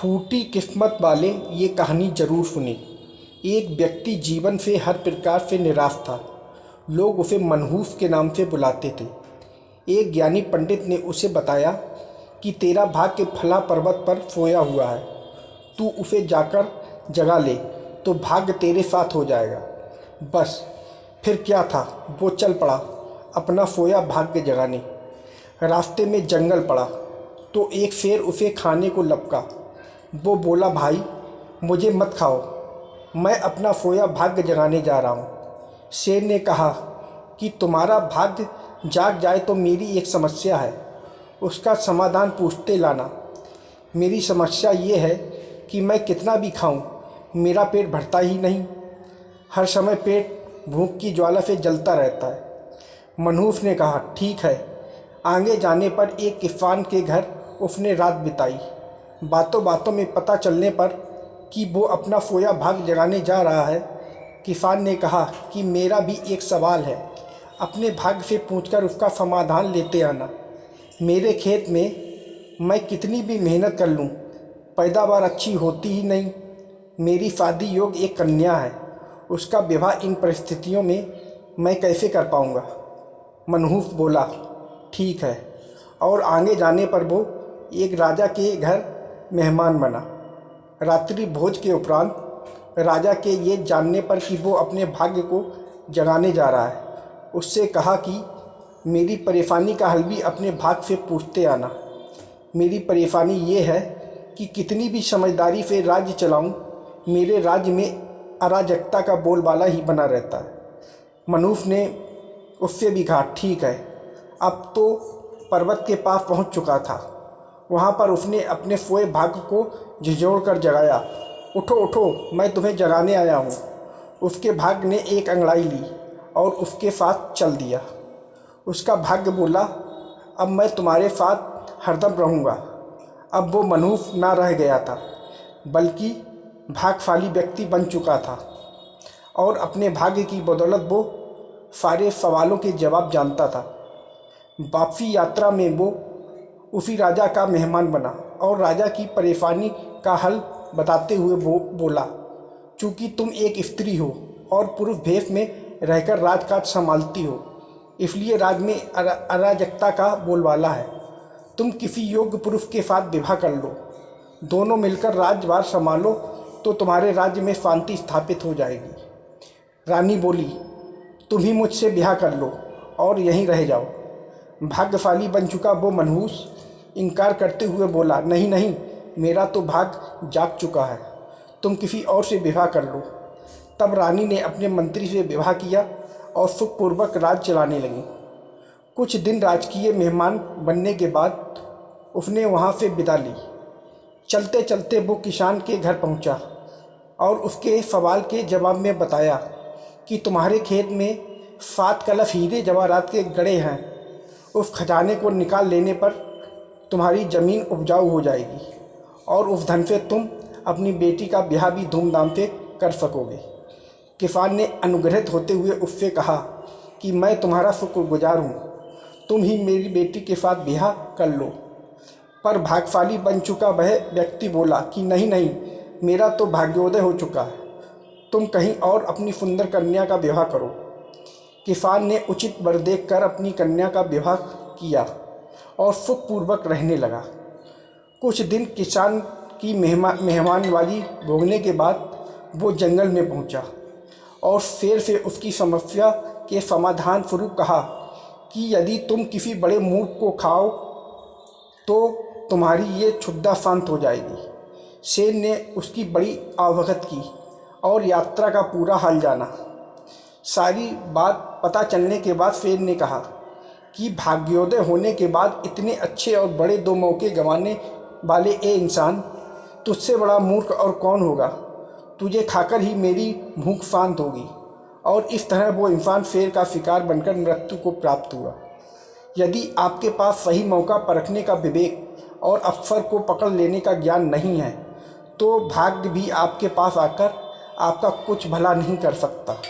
फूटी किस्मत वाले ये कहानी ज़रूर सुने। एक व्यक्ति जीवन से हर प्रकार से निराश था। लोग उसे मनहूस के नाम से बुलाते थे। एक ज्ञानी पंडित ने उसे बताया कि तेरा भाग्य फला पर्वत पर सोया हुआ है, तू उसे जाकर जगा ले तो भाग्य तेरे साथ हो जाएगा। बस फिर क्या था, वो चल पड़ा अपना सोया भाग्य जगाने। रास्ते में जंगल पड़ा तो एक शेर उसे खाने को लपका। वो बोला, भाई मुझे मत खाओ, मैं अपना सोया भाग्य जगाने जा रहा हूँ। शेर ने कहा कि तुम्हारा भाग्य जाग जाए तो मेरी एक समस्या है, उसका समाधान पूछते लाना। मेरी समस्या ये है कि मैं कितना भी खाऊं, मेरा पेट भरता ही नहीं। हर समय पेट भूख की ज्वाला से जलता रहता है। मनहूस ने कहा, ठीक है। आगे जाने पर एक किसान के घर उसने रात बिताई। बातों बातों में पता चलने पर कि वो अपना सोया भाग्य जगाने जा रहा है, किसान ने कहा कि मेरा भी एक सवाल है, अपने भाग्य से पूछकर उसका समाधान लेते आना। मेरे खेत में मैं कितनी भी मेहनत कर लूं, पैदावार अच्छी होती ही नहीं। मेरी शादी योग्य एक कन्या है, उसका विवाह इन परिस्थितियों में मैं कैसे कर पाऊंगा। मनहूस बोला, ठीक है। और आगे जाने पर वो एक राजा के घर मेहमान बना। रात्रि भोज के उपरांत राजा के ये जानने पर कि वो अपने भाग्य को जगाने जा रहा है, उससे कहा कि मेरी परेशानी का हल भी अपने भाग्य से पूछते आना। मेरी परेशानी ये है कि कितनी भी समझदारी से राज्य चलाऊं, मेरे राज्य में अराजकता का बोलबाला ही बना रहता है। मनहूस ने उससे भी कहा, ठीक है। अब तो पर्वत के पास पहुंच चुका था। वहां पर उसने अपने सोए भाग्य को झिझोड़ कर जगाया। उठो उठो, मैं तुम्हें जगाने आया हूँ। उसके भाग्य ने एक अंगड़ाई ली और उसके साथ चल दिया। उसका भाग्य बोला, अब मैं तुम्हारे साथ हरदम रहूँगा। अब वो मनहूस ना रह गया था, बल्कि भाग्यशाली व्यक्ति बन चुका था और अपने भाग्य की बदौलत वो सारे सवालों के जवाब जानता था। वापसी यात्रा में वो उसी राजा का मेहमान बना और राजा की परेशानी का हल बताते हुए वो बोला, चूँकि तुम एक स्त्री हो और पुरुष भेष में रहकर राजकाज संभालती हो, इसलिए राज्य में अराजकता का बोलबाला है। तुम किसी योग्य पुरुष के साथ विवाह कर लो, दोनों मिलकर राज्यभार संभालो तो तुम्हारे राज्य में शांति स्थापित हो जाएगी। रानी बोली, तुम ही मुझसे ब्याह कर लो और यहीं रह जाओ। भाग्यशाली बन चुका वो मनहूस इनकार करते हुए बोला, नहीं नहीं, मेरा तो भाग्य जाग चुका है, तुम किसी और से विवाह कर लो। तब रानी ने अपने मंत्री से विवाह किया और सुखपूर्वक राज्य चलाने लगी। कुछ दिन राजकीय मेहमान बनने के बाद उसने वहाँ से विदा ली। चलते चलते वो किसान के घर पहुँचा और उसके सवाल के जवाब में बताया कि तुम्हारे खेत में 7 कलश हीरे जवाहरात के गड़े हैं। उस खजाने को निकाल लेने पर तुम्हारी ज़मीन उपजाऊ हो जाएगी और उस धन से तुम अपनी बेटी का ब्याह भी धूमधाम से कर सकोगे। किसान ने अनुग्रहित होते हुए उससे कहा कि मैं तुम्हारा शुक्रगुजार हूँ, तुम ही मेरी बेटी के साथ ब्याह कर लो। पर भाग्यशाली बन चुका वह व्यक्ति बोला कि नहीं नहीं, मेरा तो भाग्योदय हो चुका है, तुम कहीं और अपनी सुंदर कन्या का विवाह करो। किसान ने उचित वर देखकर अपनी कन्या का विवाह किया और सुखपूर्वक रहने लगा। कुछ दिन किसान की मेहमानवाली भोगने के बाद वो जंगल में पहुंचा और शेर से उसकी समस्या के समाधान स्वरूप कहा कि यदि तुम किसी बड़े मूर्ख को खाओ तो तुम्हारी ये क्षुधा शांत हो जाएगी। शेर ने उसकी बड़ी अवगत की और यात्रा का पूरा हाल जाना। सारी बात पता चलने के बाद शेर ने कहा कि भाग्योदय होने के बाद इतने अच्छे और बड़े 2 मौके गंवाने वाले ए इंसान, तुझसे बड़ा मूर्ख और कौन होगा। तुझे खाकर ही मेरी भूख शांत होगी। और इस तरह वो इंसान शेर का शिकार बनकर मृत्यु को प्राप्त हुआ। यदि आपके पास सही मौका परखने का विवेक और अवसर को पकड़ लेने का ज्ञान नहीं है तो भाग्य भी आपके पास आकर आपका कुछ भला नहीं कर सकता।